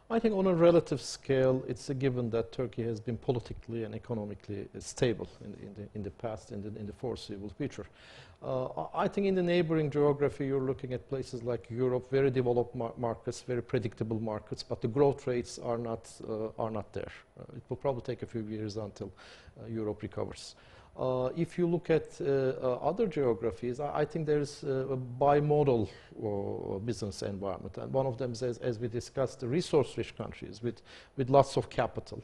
I think on a relative scale, it's a given that Turkey has been politically and economically stable in the past, in the foreseeable future. I think in the neighboring geography, you're looking at places like Europe, very developed markets, very predictable markets, but the growth rates are not there. It will probably take a few years until Europe recovers. If you look at other geographies, I think there's a bimodal business environment. And one of them is, as we discussed, the resource-rich countries with lots of capital.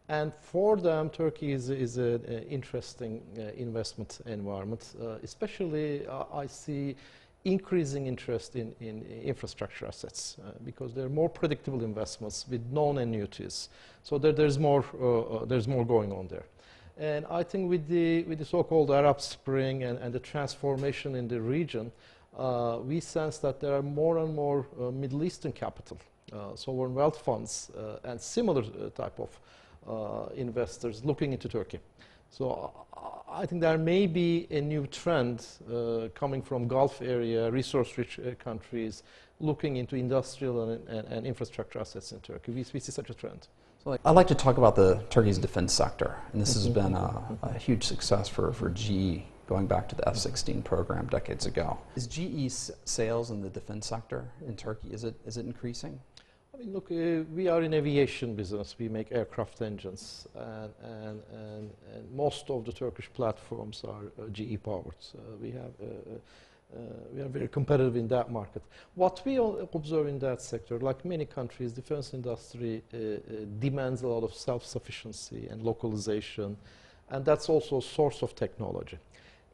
And for them, Turkey is an interesting investment environment. Especially, I see increasing interest in infrastructure assets because they're more predictable investments with known annuities. So there's more going on there. And I think with the so-called Arab Spring and the transformation in the region, we sense that there are more and more Middle Eastern capital, sovereign wealth funds, and similar type of investors looking into Turkey. So I think there may be a new trend coming from Gulf area, resource-rich countries, looking into industrial and infrastructure assets in Turkey. We see such a trend. I'd like to talk about Turkey's defense sector, and this has been a huge success for GE going back to the F-16 program decades ago. Is GE's sales in the defense sector in Turkey, is it increasing? I mean, look, we are in aviation business. We make aircraft engines, and most of the Turkish platforms are GE powered. We are very competitive in that market. What we observe in that sector, like many countries, defense industry demands a lot of self-sufficiency and localization, and that's also a source of technology.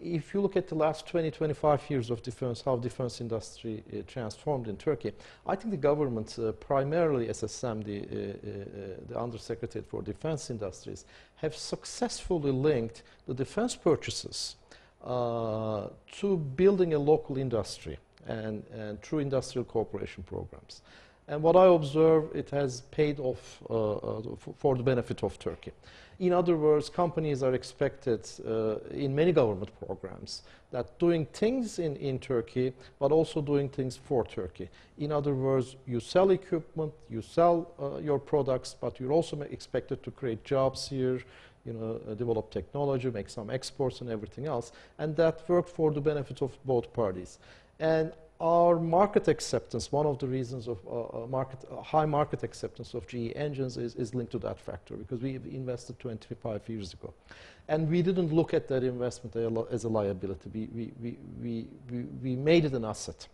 If you look at the last 20-25 years of defense, how defense industry transformed in Turkey, I think the government, primarily SSM, the Undersecretary for Defense Industries, have successfully linked the defense purchases to building a local industry and through industrial cooperation programs. And what I observe, it has paid off for the benefit of Turkey. In other words, companies are expected in many government programs that doing things in Turkey, but also doing things for Turkey. In other words, you sell equipment, you sell your products, but you're also expected to create jobs here, develop technology, make some exports and everything else. And that worked for the benefit of both parties. And our market acceptance, one of the reasons of high market acceptance of GE engines is linked to that factor, because we invested 25 years ago. And we didn't look at that investment as a liability. We made it an asset.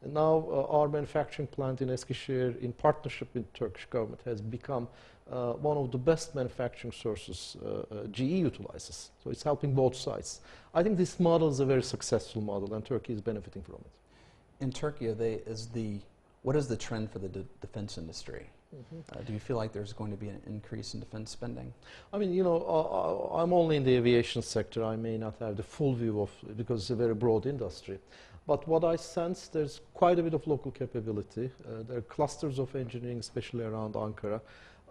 And now our manufacturing plant in Eskişehir, in partnership with the Turkish government, has become one of the best manufacturing sources GE utilizes. So it's helping both sides. I think this model is a very successful model, and Turkey is benefiting from it. In Turkey, what is the trend for the defense industry? Do you feel like there's going to be an increase in defense spending? I mean, I'm only in the aviation sector. I may not have the full view of it because it's a very broad industry. But what I sense, there's quite a bit of local capability. There are clusters of engineering, especially around Ankara.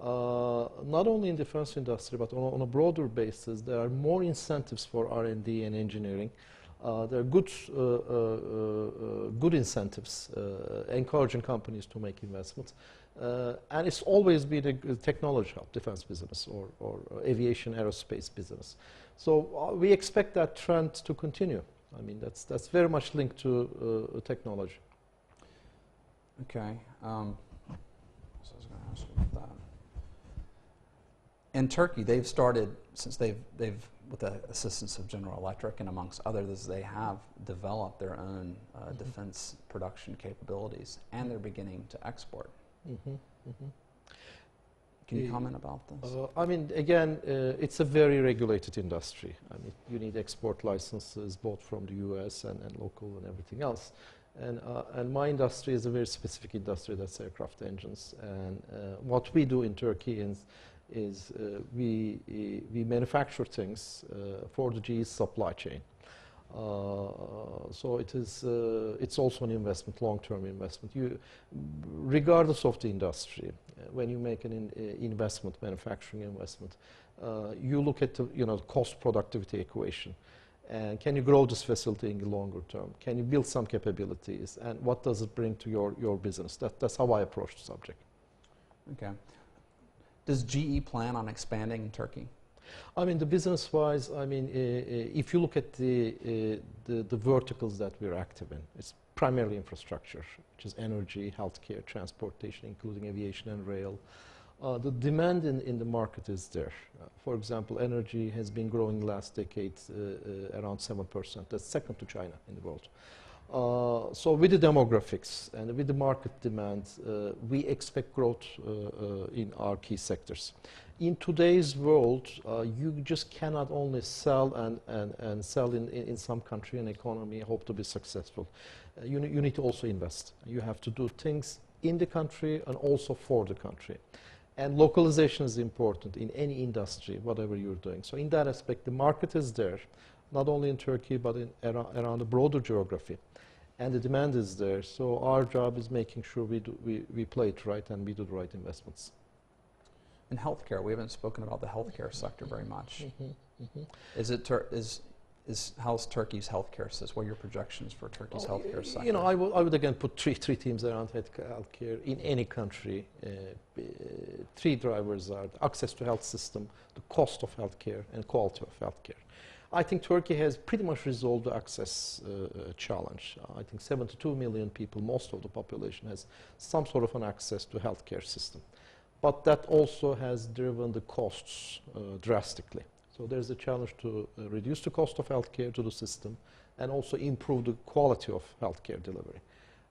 Not only in defense industry, but on a broader basis, there are more incentives for R&D and engineering. There are good incentives encouraging companies to make investments. And it's always been a technology hub, defense business or aviation aerospace business. So we expect that trend to continue. I mean, that's very much linked to technology. Okay. So I was going to ask you about that. In Turkey, they've started, since they've with the assistance of General Electric and amongst others, they have developed their own defense production capabilities, and they're beginning to export. Can you comment about this? I mean, again, it's a very regulated industry. I mean, you need export licenses both from the US and local and everything else. And my industry is a very specific industry, that's aircraft engines. And what we do in Turkey is we manufacture things for the GE supply chain. So it's also an investment, long-term investment. Regardless of the industry, when you make an investment, manufacturing investment, you look at the cost productivity equation. And can you grow this facility in the longer term? Can you build some capabilities? And what does it bring to your business? That's how I approach the subject. Okay. Does GE plan on expanding in Turkey? I mean, the business-wise, I mean, if you look at the verticals that we're active in, it's primarily infrastructure, which is energy, healthcare, transportation, including aviation and rail. The demand in the market is there. For example, energy has been growing last decade around 7%. That's second to China in the world. So with the demographics and with the market demand, we expect growth in our key sectors. In today's world, you just cannot only sell and sell in some country and economy, hope to be successful. You need to also invest. You have to do things in the country and also for the country. And localization is important in any industry, whatever you're doing. So in that aspect, the market is there, not only in Turkey, but around the broader geography. And the demand is there. So our job is making sure we play it right and we do the right investments. In healthcare, we haven't spoken about the healthcare sector very much. How's Turkey's healthcare system? What are your projections for Turkey's healthcare sector? You know, I would again put three themes around healthcare in any country. Three drivers are access to health system, the cost of healthcare, and quality of healthcare. I think Turkey has pretty much resolved the access challenge. I think 72 million people, most of the population, has some sort of an access to healthcare system. But that also has driven the costs drastically. So there's a challenge to reduce the cost of healthcare to the system and also improve the quality of healthcare delivery.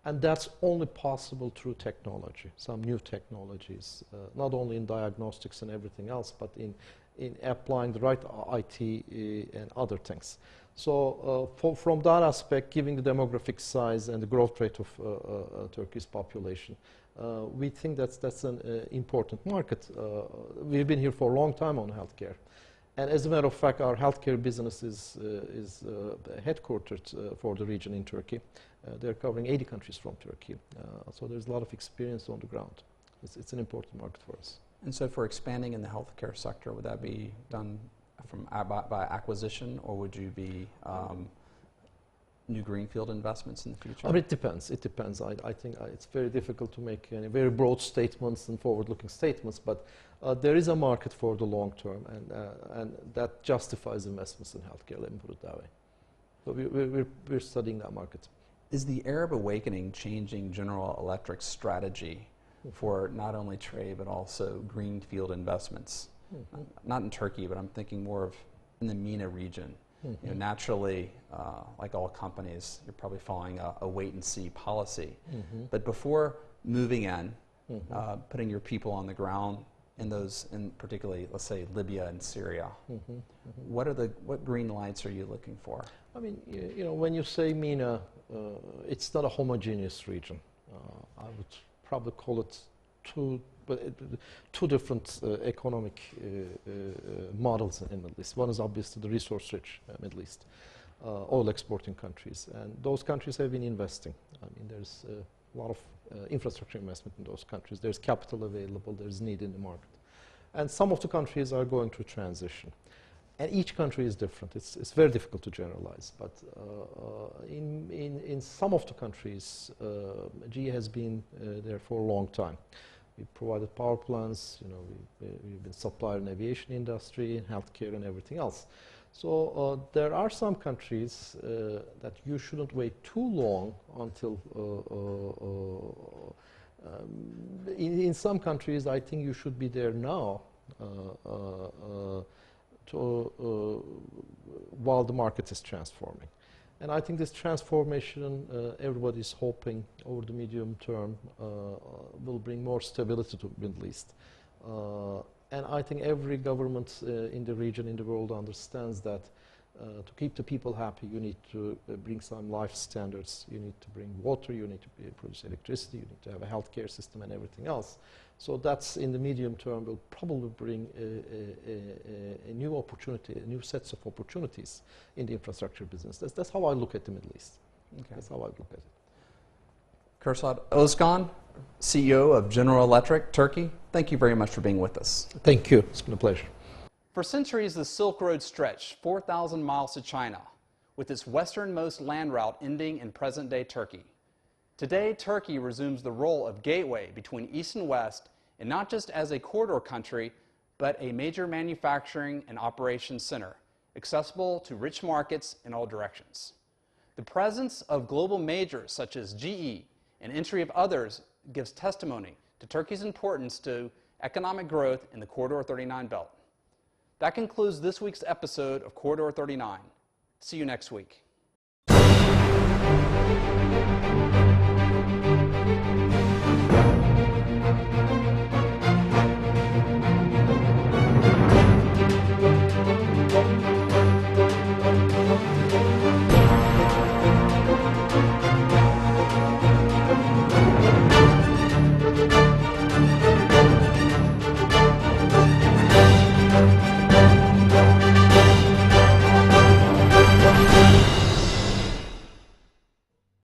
And that's only possible through technology, some new technologies, not only in diagnostics and everything else, but in applying the right IT and other things. So from that aspect, given the demographic size and the growth rate of Turkey's population, we think that's an important market. We've been here for a long time on healthcare. And as a matter of fact, our healthcare business is headquartered for the region in Turkey. They're covering 80 countries from Turkey. So there's a lot of experience on the ground. It's an important market for us. And so for expanding in the healthcare sector, would that be done by acquisition, or would you be new greenfield investments in the future? It depends. It depends. I think it's very difficult to make any very broad statements and forward-looking statements, but there is a market for the long term, and that justifies investments in healthcare, let me put it that way. So we're studying that market. Is the Arab awakening changing General Electric's strategy for not only trade but also greenfield investments? Not in Turkey, but I'm thinking more of in the MENA region. You know, naturally, like all companies, you're probably following a wait-and-see policy. But before moving in, putting your people on the ground in those, in particularly, let's say, Libya and Syria, what green lights are you looking for? I mean, you know, when you say MENA, it's not a homogeneous region. I would probably call it two different economic models in the Middle East. One is obviously the resource-rich Middle East, oil exporting countries, and those countries have been investing. I mean, there's a lot of infrastructure investment in those countries. There's capital available, there's need in the market. And some of the countries are going through transition. And each country is different. It's very difficult to generalize. But in some of the countries, GE has been there for a long time. We provided power plants, you know, we've been supplier in aviation industry, healthcare, and everything else. So there are some countries that you shouldn't wait too long until. In some countries, I think you should be there now, while the market is transforming. And I think this transformation, everybody's hoping over the medium term, will bring more stability to the Middle East. And I think every government in the region, in the world, understands that to keep the people happy, you need to bring some life standards. You need to bring water, you need to produce electricity, you need to have a healthcare system and everything else. So that's, in the medium term, will probably bring a new opportunity, a new sets of opportunities in the infrastructure business. That's how I look at the Middle East. Okay. That's how I look at it. Kürşad Özkan, CEO of General Electric, Turkey, thank you very much for being with us. Thank you. It's been a pleasure. For centuries, the Silk Road stretched 4,000 miles to China, with its westernmost land route ending in present-day Turkey. Today, Turkey resumes the role of gateway between East and West and not just as a corridor country, but a major manufacturing and operations center, accessible to rich markets in all directions. The presence of global majors such as GE and entry of others gives testimony to Turkey's importance to economic growth in the Corridor 39 belt. That concludes this week's episode of Corridor 39. See you next week.